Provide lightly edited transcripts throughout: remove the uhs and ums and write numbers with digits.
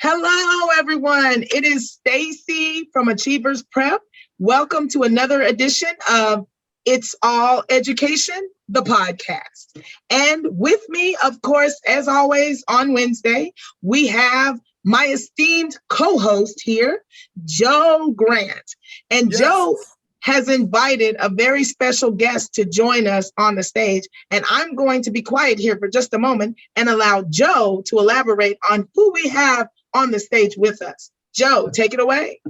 Hello, everyone. It is Stacy from Achievers Prep. Welcome to another edition of It's All Education, the podcast. And with me, of course, as always, on Wednesday, we have my esteemed co-host here, Joe Grant. And yes. Joe has invited a very special guest to join us on the stage. And I'm going to be quiet here for just a moment and allow Joe to elaborate on who we have on the stage with us. Joe, take it away.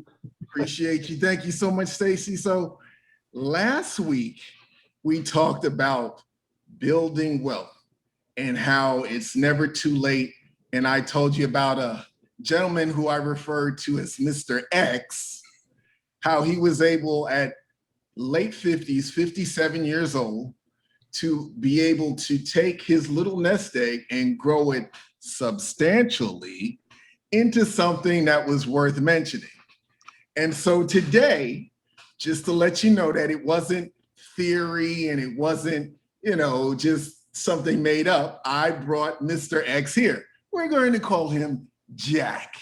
Appreciate you. Thank you so much, Stacy. So last week, we talked about building wealth and how it's never too late. And I told you about a gentleman who I referred to as Mr. X, how he was able at late 50s, 57 years old, to be able to take his little nest egg and grow it substantially into something that was worth mentioning. And so today, just to let you know that it wasn't theory and it wasn't, just something made up, I brought Mr. X here. We're going to call him Jack.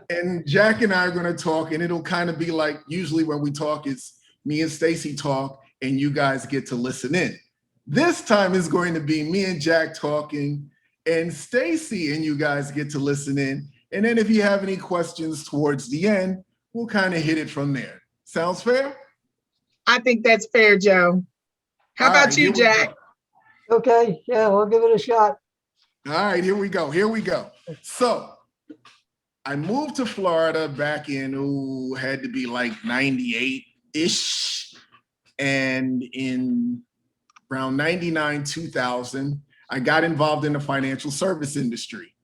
And Jack and I are going to talk, and it'll kind of be like, usually when we talk, it's me and Stacy talk, and you guys get to listen in. This time is going to be me and Jack talking, and Stacy and you guys get to listen in. And then if you have any questions towards the end, we'll kind of hit it from there. Sounds fair? I think that's fair, Joe. How about you, Jack? Okay, yeah, we'll give it a shot. All right, here we go. So I moved to Florida back in, had to be like 98-ish. And in around 99, 2000, I got involved in the financial service industry.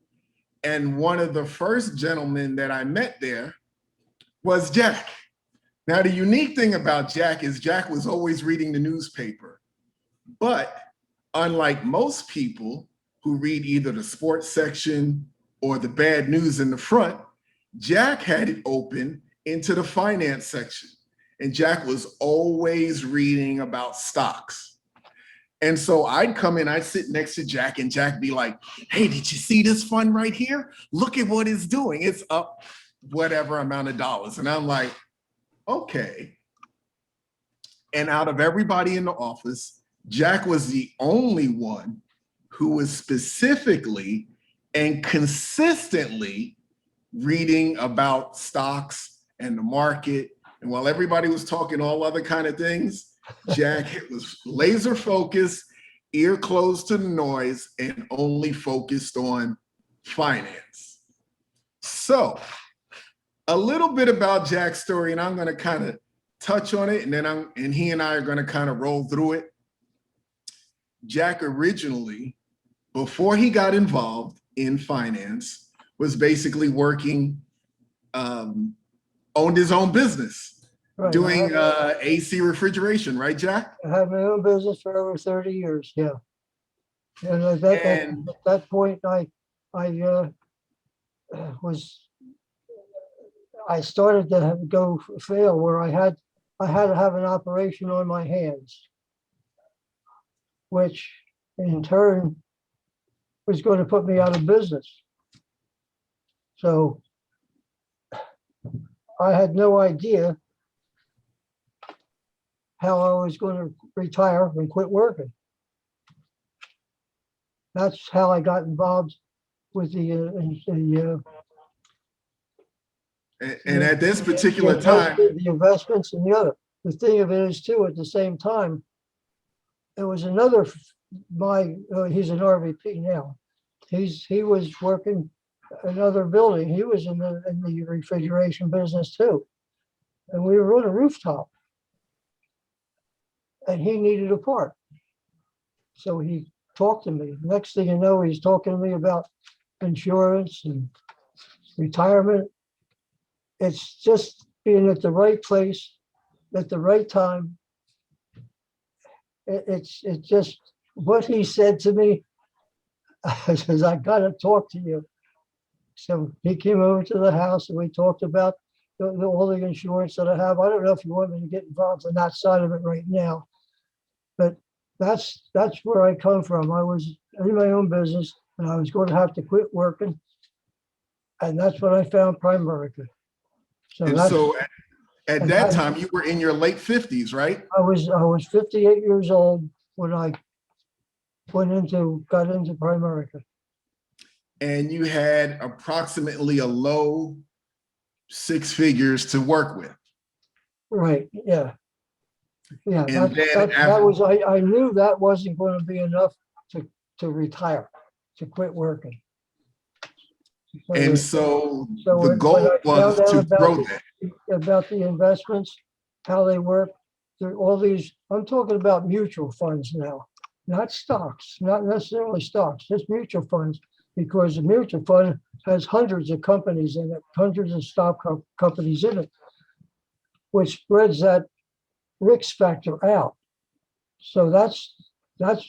And one of the first gentlemen that I met there was Jack. Now, the unique thing about Jack is Jack was always reading the newspaper. But unlike most people who read either the sports section or the bad news in the front, Jack had it open into the finance section. And Jack was always reading about stocks. And so I'd come in, I'd sit next to Jack, and Jack be like, hey, did you see this fund right here? Look at what it's doing. It's up whatever amount of dollars. And I'm like, okay. And out of everybody in the office, Jack was the only one who was specifically and consistently reading about stocks and the market. And while everybody was talking all other kind of things, Jack was laser focused, ear closed to the noise, and only focused on finance. So a little bit about Jack's story, and I'm going to kind of touch on it, and then he and I are going to kind of roll through it. Jack originally, before he got involved in finance, was basically working, owned his own business. Right. Doing AC refrigeration, right, Jack? I had my own business for over 30 years, yeah. And at that point, I started to go fail where I had to have an operation on my hands, which in turn was going to put me out of business. So I had no idea how I was going to retire and quit working. That's how I got involved with the at this particular time, the investments and the other. The thing of it is too, at the same time, there was another. He's an RVP now. He was working another building. He was in the refrigeration business too, and we were on a rooftop. And he needed a part. So he talked to me. Next thing you know, he's talking to me about insurance and retirement. It's just being at the right place at the right time. It's just what he said to me. I says, I gotta talk to you. So he came over to the house and we talked about all the insurance that I have. I don't know if you want me to get involved in that side of it right now, but that's where I come from. I was in my own business and I was going to have to quit working. And that's when I found Primerica. So And that's, so at and that that- time, you were in your late 50s, right? I was 58 years old when I got into Primerica. And you had approximately a low six figures to work with. Right, yeah. Yeah, And then that after, was, I knew that wasn't going to be enough to retire, to quit working. and so So the when goal I was found out to grow that. about the investments, how they work, all these, I'm talking about mutual funds now, not stocks, not necessarily stocks, just mutual funds, because the mutual fund has hundreds of companies in it, hundreds of stock companies in it, which spreads that risk factor out. So that's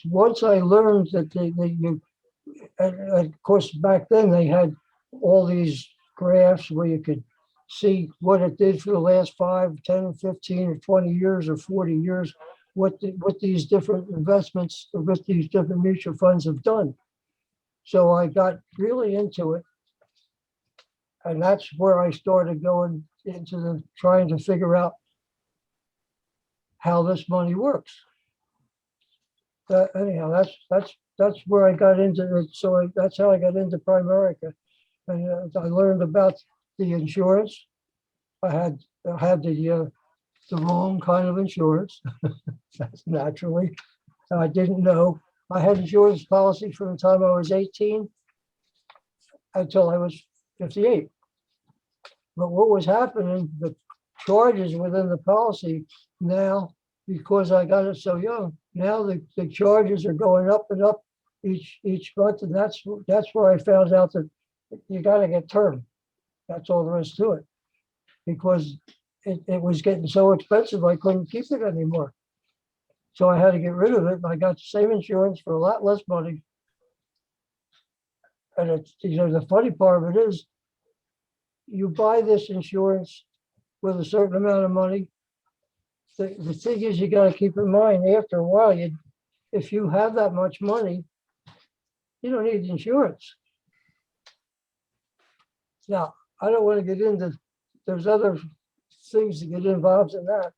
once I learned that and of course back then they had all these graphs where you could see what it did for the last 5, 10, 15, or 20 years or 40 years, what these different investments, what these different mutual funds have done. So I got really into it. And that's where I started going into trying to figure out how this money works. Anyhow, that's where I got into it. So that's how I got into Primerica, and I learned about the insurance. I had the wrong kind of insurance. That's naturally. I didn't know. I had insurance policy from the time I was 18 until I was 58. But what was happening, the charges within the policy now, because I got it so young, now the charges are going up and up each month. And that's where I found out that you got to get term. That's all there is to it. Because it was getting so expensive, I couldn't keep it anymore. So I had to get rid of it. And I got the same insurance for a lot less money. And it's, the funny part of it is, you buy this insurance with a certain amount of money. The thing is, you got to keep in mind, after a while, if you have that much money, you don't need insurance. Now, I don't want to get into, there's other things to get involved in that,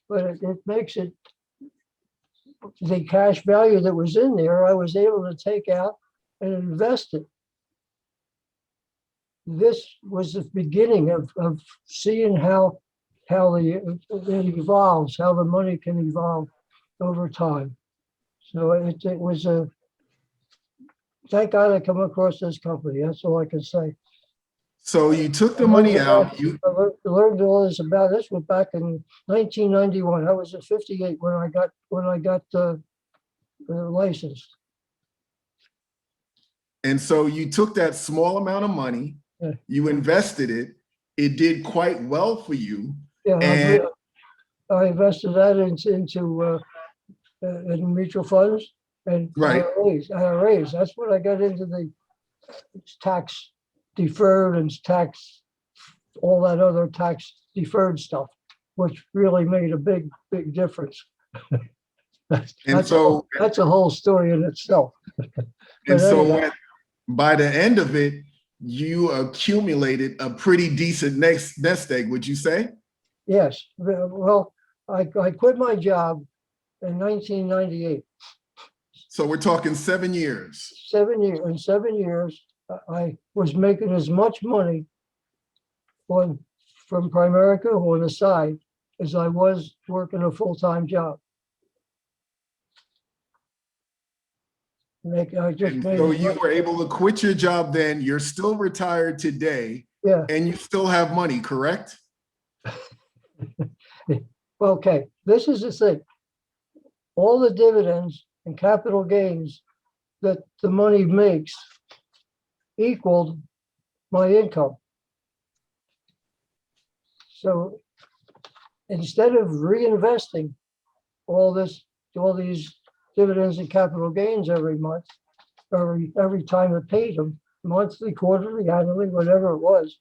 but it makes it, the cash value that was in there, I was able to take out and invest it. This was the beginning of seeing how it evolves, how the money can evolve over time. So it was thank God I come across this company. That's all I can say. So you took the money out. I learned all this about this was back in 1991. I was at 58 when I got licensed. And so you took that small amount of money, Yeah. you invested it. It did quite well for you. Yeah, And I invested that into in mutual funds and right. IRAs. That's when I got into the tax deferred and tax, all that other tax deferred stuff, which really made a big difference. That's a whole story in itself. And so anyhow, by the end of it, you accumulated a pretty decent nest egg, would you say? yes. Well, I quit my job in 1998. So we're talking 7 years. 7 years. In 7 years, I was making as much money from Primerica on the side as I was working a full-time job. So you were able to quit your job then. You're still retired today. Yeah. And you still have money, correct? Okay, this is the thing. All the dividends and capital gains that the money makes equaled my income. So instead of reinvesting all these dividends and capital gains every month, every time I paid them, monthly, quarterly, annually, whatever it was.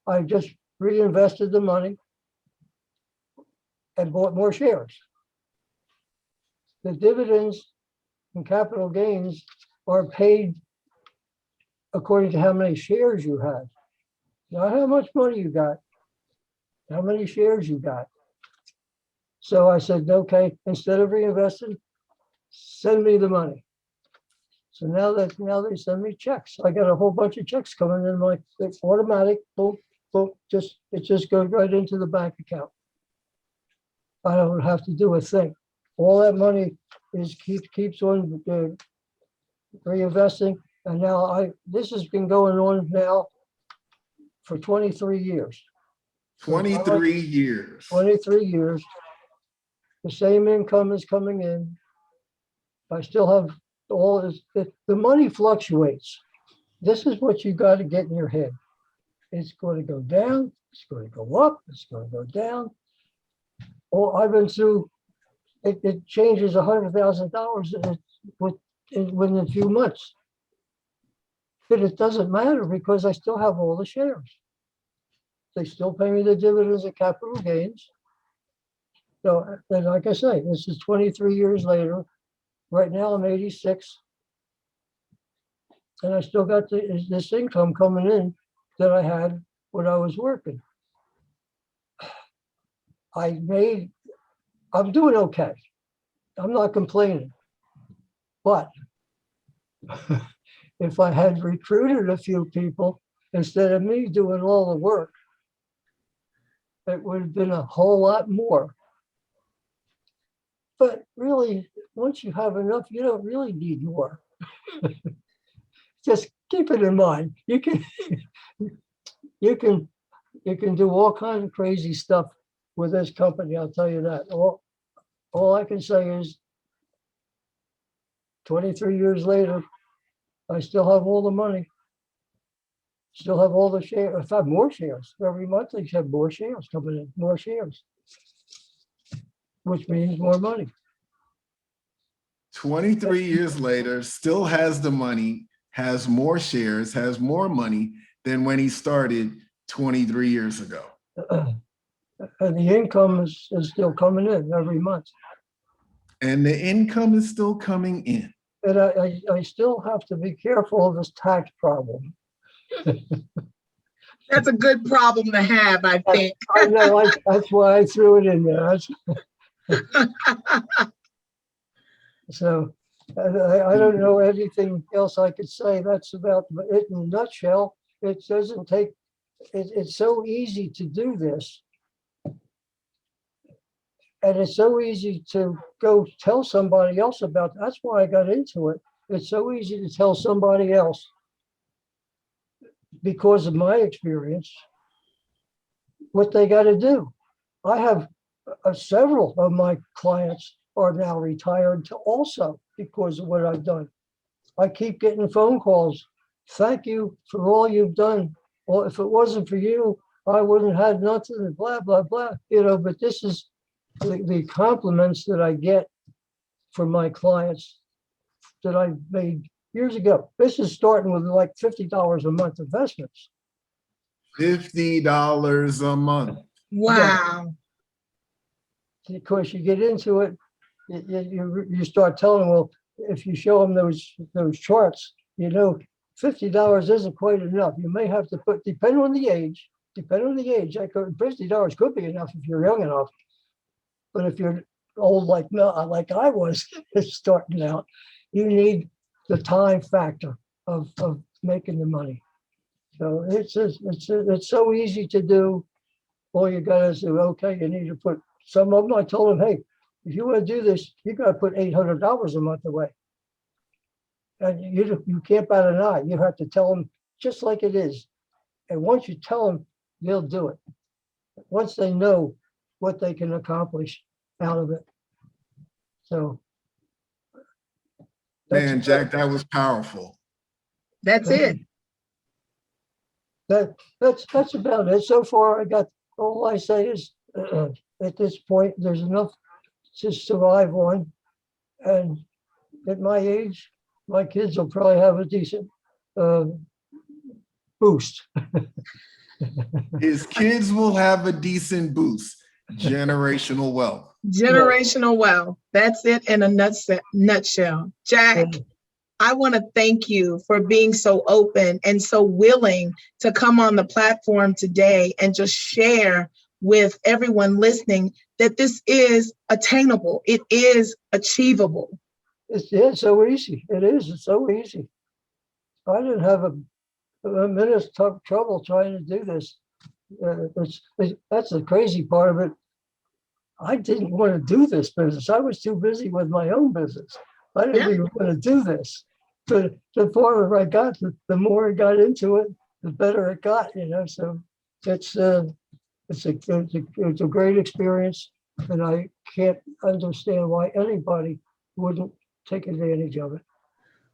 I just reinvested the money and bought more shares. The dividends and capital gains are paid according to how many shares you have, not how much money you got, how many shares you got. So I said, okay, instead of reinvesting, send me the money. So now they send me checks. I got a whole bunch of checks coming in, like it's automatic, boom, boom, it just goes right into the bank account. I don't have to do a thing. All that money keeps on reinvesting. And now this has been going on now for 23 years. 23 years. 23 years. The same income is coming in. I still have all this. The money fluctuates. This is what you got to get in your head. It's going to go down. It's going to go up. It's going to go down. Oh, I've been through. It changes $100,000 within a few months. But it doesn't matter because I still have all the shares. They still pay me the dividends and capital gains. So, and like I say, this is 23 years later. Right now I'm 86. And I still got this income coming in that I had when I was working. I'm doing okay. I'm not complaining. But if I had recruited a few people instead of me doing all the work, it would have been a whole lot more. But really, once you have enough, you don't really need more. Just keep it in mind. You can do all kinds of crazy stuff with this company. I'll tell you that. All I can say is 23 years later, I still have all the money. Still have all the shares. I have more shares. Every month I have more shares coming in, more shares, which means more money. 23 years later, still has the money, has more shares, has more money than when he started 23 years ago. And the income is still coming in every month. And the income is still coming in. And I still have to be careful of this tax problem. That's a good problem to have, I think. I know, that's why I threw it in there. So I don't know anything else I could say. That's about it in a nutshell. It doesn't take, it's so easy to do this. And it's so easy to go tell somebody else about. That's why I got into it. It's so easy to tell somebody else because of my experience what they got to do. I have several of my clients are now retired also because of what I've done. I keep getting phone calls. Thank you for all you've done. Well, if it wasn't for you, I wouldn't have had nothing, blah, blah, blah. But this is the compliments that I get from my clients that I made years ago. This is starting with like $50 a month investments. $50 a month. Wow. Because you get into it, you start telling them, well, if you show them those charts, $50 isn't quite enough. You may have to put, depending on the age, $50 could be enough if you're young enough. But if you're old like I was starting out, you need the time factor of making the money. So it's so easy to do. All you got to do, okay, you need to put some of them. I told them, hey, if you want to do this, you got to put $800 a month away. And you can't bat an eye. You have to tell them just like it is. And once you tell them, they'll do it. Once they know what they can accomplish out of it. So. Man, Jack, that was powerful. That's it. That's about it. So far, all I say is at this point, there's enough to survive on. And at my age, my kids will probably have a decent boost. His kids will have a decent boost. Generational wealth. Generational wealth. That's it in a nutshell. Jack, And I want to thank you for being so open and so willing to come on the platform today and just share with everyone listening that this is attainable. It is achievable. it's so easy. It is. It's so easy. I didn't have a minute's trouble trying to do this. That's the crazy part of it. I didn't want to do this business. I was too busy with my own business. I didn't Yeah. even want to do this. But the farther I got, the more I got into it, the better it got. So it's a great experience, and I can't understand why anybody wouldn't take advantage of it.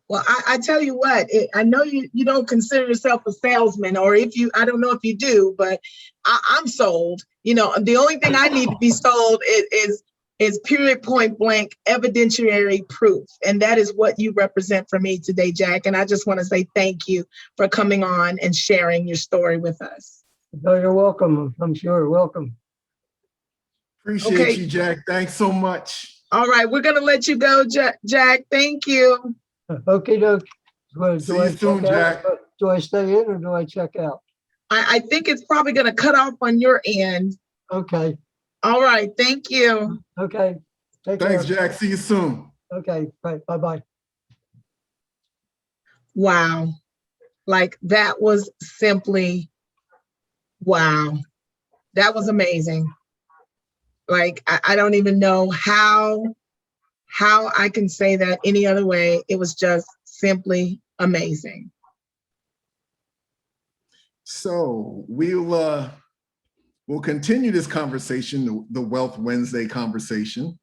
Well, I tell you what, I know you don't consider yourself a salesman, or I don't know if you do, but I'm sold. The only thing I need to be sold is period, point blank, evidentiary proof. And that is what you represent for me today, Jack. And I just want to say thank you for coming on and sharing your story with us. No, you're welcome. I'm sure. Welcome. Appreciate you, Jack. Thanks so much. All right, we're going to let you go, Jack. Thank you. Okay, doke. See you soon, Jack. Do I stay in or do I check out? I think it's probably going to cut off on your end. Okay. All right. Thank you. Okay. Thanks, Jack. See you soon. Okay. Right. Bye-bye. Wow. Like that was simply, wow. That was amazing. Like, I don't even know how I can say that any other way. It was just simply amazing. So we'll continue this conversation, the Wealth Wednesday conversation.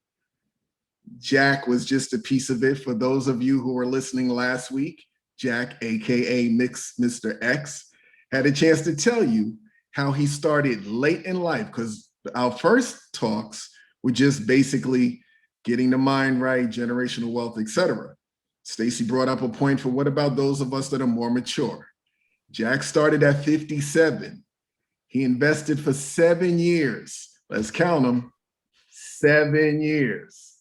Jack was just a piece of it. For those of you who were listening last week, Jack, AKA Mr. X, had a chance to tell you how he started late in life, because our first talks were just basically getting the mind right, generational wealth, etc. Stacy brought up a point for what about those of us that are more mature? Jack started at 57. He invested for 7 years. Let's count them. 7 years.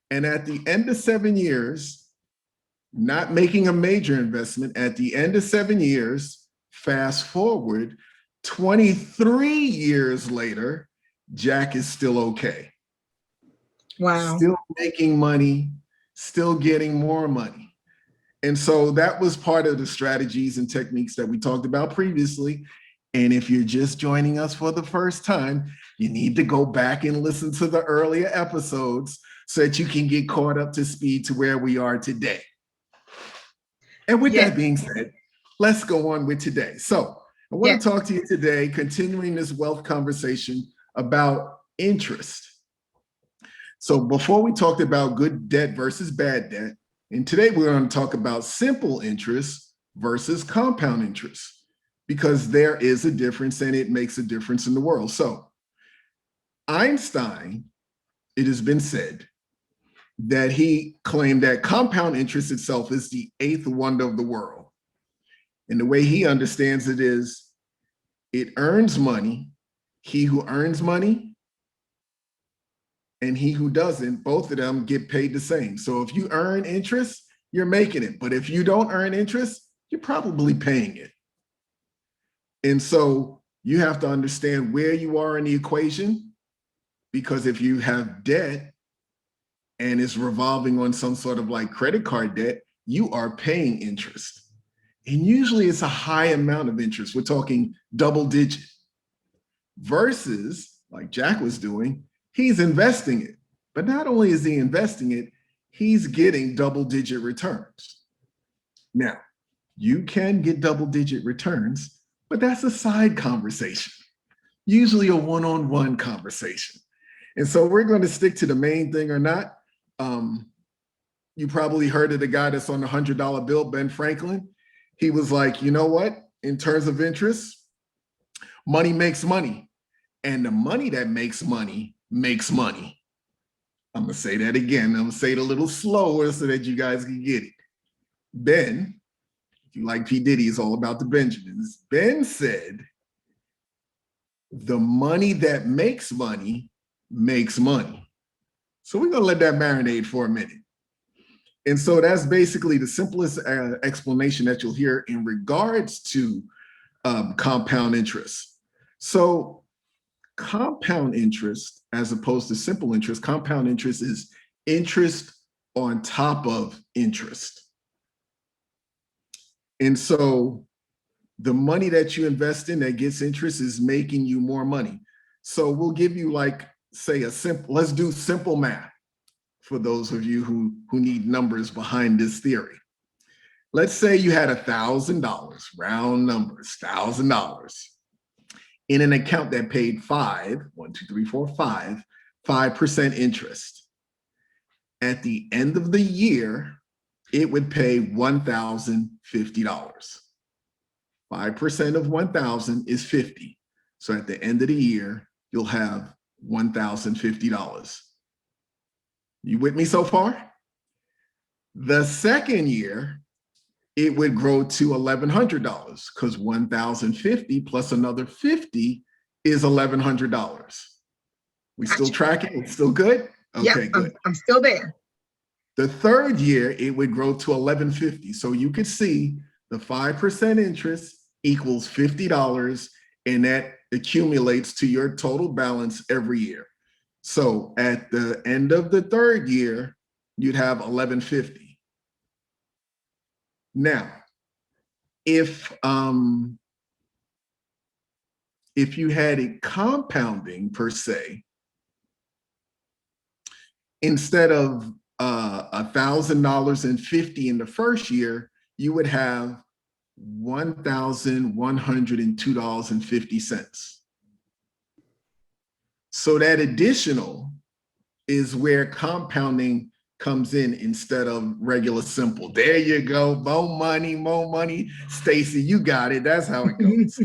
And at the end of 7 years, not making a major investment, at the end of 7 years, fast forward, 23 years later, Jack is still okay. Wow. Still making money, still getting more money. And so that was part of the strategies and techniques that we talked about previously. And if you're just joining us for the first time, you need to go back and listen to the earlier episodes so that you can get caught up to speed to where we are today. And with that being said, let's go on with today. So I want to talk to you today, continuing this wealth conversation about interest. So before we talked about good debt versus bad debt, and today we're going to talk about simple interest versus compound interest, because there is a difference and it makes a difference in the world. So Einstein, it has been said that he claimed that compound interest itself is the eighth wonder of the world. And the way he understands it is, it earns money. He who earns money and he who doesn't, both of them get paid the same. So if you earn interest, you're making it. But if you don't earn interest, you're probably paying it. And so you have to understand where you are in the equation, because if you have debt and it's revolving on some sort of like credit card debt, you are paying interest. And usually it's a high amount of interest. We're talking double digit. Versus, like Jack was doing, he's investing it. But not only is he investing it, he's getting double digit returns. Now, you can get double digit returns, but that's a side conversation, usually a one-on-one conversation. And so we're going to stick to the main thing or not. You probably heard of the guy that's on the $100 bill, Ben Franklin. He was like, you know what? In terms of interest, money makes money. And the money that makes money makes money. I'm going to say that again. I'm going to say it a little slower so that you guys can get it. Ben, you like P. Diddy, it's all about the Benjamins. Ben said, the money that makes money makes money. So we're going to let that marinate for a minute. And so that's basically the simplest explanation that you'll hear in regards to compound interest. So compound interest, as opposed to simple interest, compound interest is interest on top of interest. And so the money that you invest in that gets interest is making you more money. So we'll give you, like, say, let's do simple math for those of you who need numbers behind this theory. Let's say you had $1,000, round numbers, $1,000 in an account that paid 5% interest. At the end of the year, it would pay $1,050. 5% of 1,000 is 50. So at the end of the year, you'll have $1,050. You with me so far? The second year, it would grow to $1,100 because 1,050 plus another 50 is $1,100. We still tracking? It's still good? Okay, Yep, good. I'm still there. The third year, it would grow to $1,150. So you could see the 5% interest equals $50, and that accumulates to your total balance every year. So at the end of the third year, you'd have $1,150. Now, if you had it compounding per se, instead of $1,000.50 in the first year, you would have $1,102.50. So that additional is where compounding comes in instead of regular simple. There you go. More money, more money. Stacy, you got it. That's how it goes.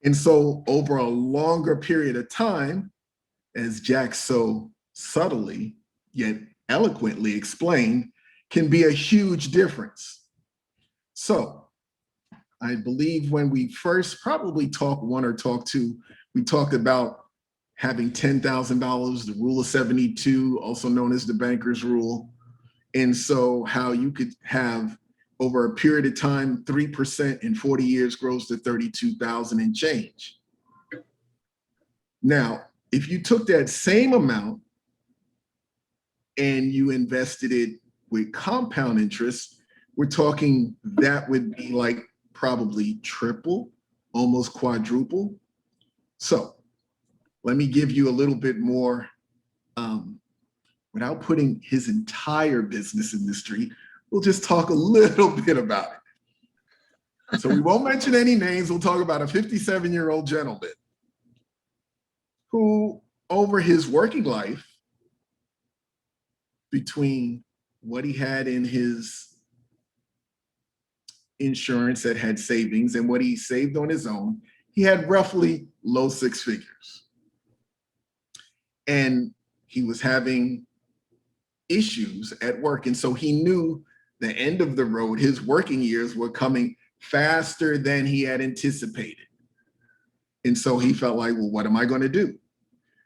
And so over a longer period of time, as Jack so subtly yet eloquently explained, can be a huge difference. So I believe when we first probably talked one or talked two, we talked about having $10,000, the rule of 72, also known as the banker's rule. And so how you could have over a period of time, 3% in 40 years grows to 32,000 and change. Now, if you took that same amount and you invested it with compound interest, we're talking that would be like probably triple, almost quadruple. So let me give you a little bit more, without putting his entire business in the street, we'll just talk a little bit about it. So we won't mention any names. We'll talk about a 57-year-old gentleman who, over his working life, between what he had in his insurance that had savings and what he saved on his own, he had roughly low six figures. And he was having issues at work. And so he knew the end of the road, his working years were coming faster than he had anticipated. And so he felt like, well, what am I going to do?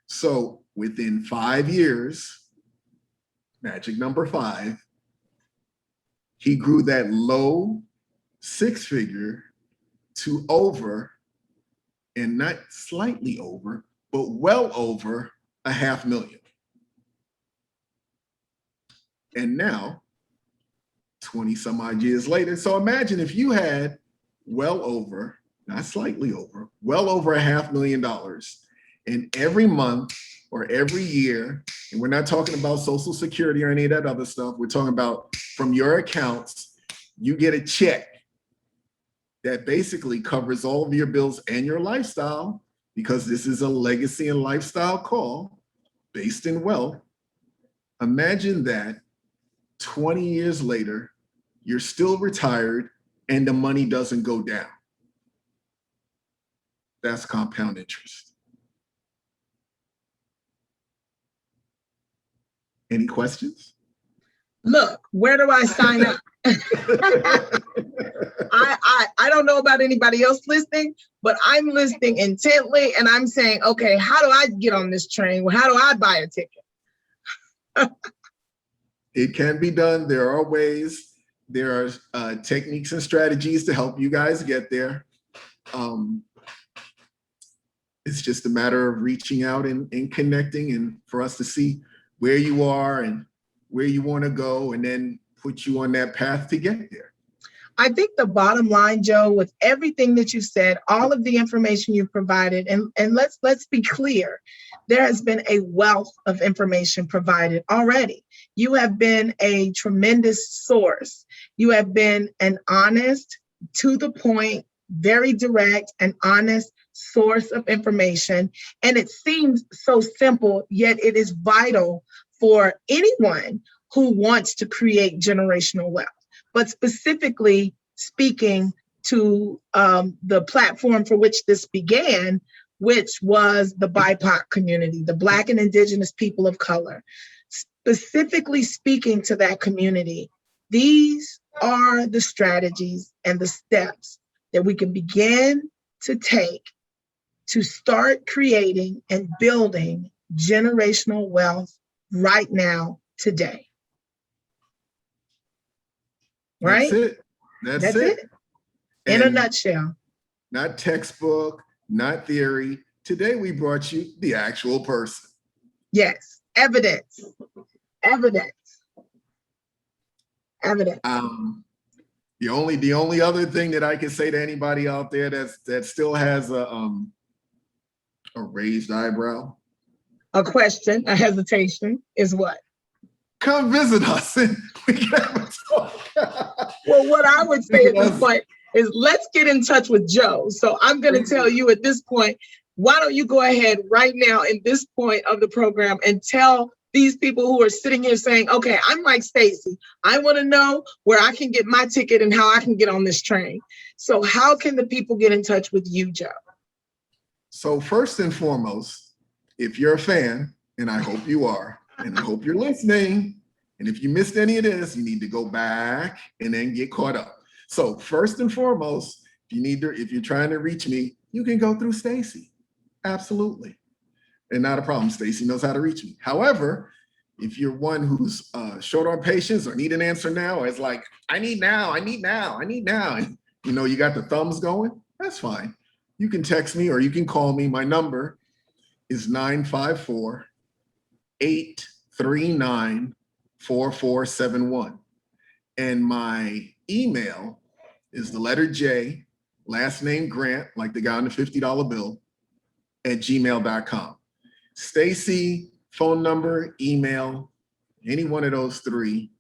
So within 5 years, magic number 5, he grew that low six figure to over, and not slightly over, but well over $500,000. And now, 20 some odd years later, so imagine if you had well over, not slightly over, well over $500,000, and every month or every year, and we're not talking about Social Security or any of that other stuff, we're talking about from your accounts, you get a check that basically covers all of your bills and your lifestyle, because this is a legacy and lifestyle call based in wealth. Imagine that 20 years later, you're still retired and the money doesn't go down. That's compound interest. Any questions? Look, where do I sign up? I don't know about anybody else listening, but I'm listening intently and I'm saying, okay, how do I get on this train? Well, how do I buy a ticket? It can be done. There are ways. There are techniques and strategies to help you guys get there. It's just a matter of reaching out and connecting, and for us to see where you are and where you want to go, and then put you on that path to get there. I think the bottom line, Joe, with everything that you said, all of the information you've provided, and let's be clear, there has been a wealth of information provided already. You have been a tremendous source. You have been an honest, to the point, very direct and honest source of information. And it seems so simple, yet it is vital for anyone who wants to create generational wealth. But specifically speaking to the platform for which this began, which was the BIPOC community, the Black and Indigenous people of color. Specifically speaking to that community, these are the strategies and the steps that we can begin to take to start creating and building generational wealth right now, today. Right? That's it. In a nutshell. Not textbook, not theory. Today we brought you the actual person. Yes, evidence. The only other thing that I can say to anybody out there that still has a raised eyebrow, a question, a hesitation is what? Come visit us and we can have a talk. Well, what I would say at this point is let's get in touch with Joe. So I'm going to tell you at this point, why don't you go ahead right now in this point of the program and tell these people who are sitting here saying, okay, I'm like Stacy. I want to know where I can get my ticket and how I can get on this train. So how can the people get in touch with you, Joe? So first and foremost, if you're a fan, and I hope you are, and I hope you're listening, and if you missed any of this, you need to go back and then get caught up. So first and foremost, if you're trying to reach me, you can go through Stacy. Absolutely. And not a problem. Stacy knows how to reach me. However, if you're one who's short on patience or need an answer now, or it's like, I need now, and you got the thumbs going, that's fine. You can text me or you can call me. My number is 954-839-4471. And my email is the letter J, last name Grant, like the guy on the $50 bill, @gmail.com. Stacy, phone number, email, any one of those three,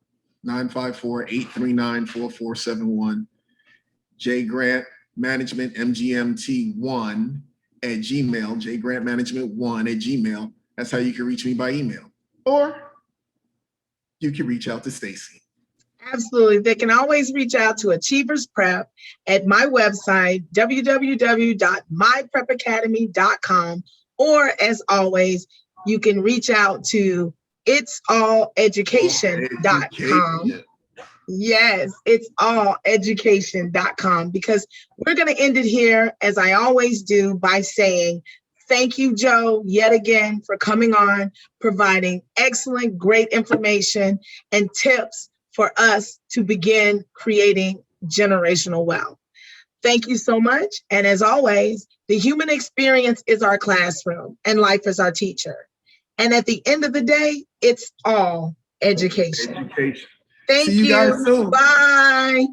954-839-4471. J Grant Management, MGMT1 @gmail, J Grant Management 1 @gmail. That's how you can reach me by email. Or you can reach out to Stacy. Absolutely. They can always reach out to Achievers Prep at my website, www.myprepacademy.com. Or as always, you can reach out to it'salleducation.com. Yes, it'salleducation.com, because we're going to end it here, as I always do, by saying thank you, Joe, yet again for coming on, providing excellent, great information and tips for us to begin creating generational wealth. Thank you so much. And as always, the human experience is our classroom and life is our teacher. And at the end of the day, it's all education. Education. Thank See you guys soon. Bye.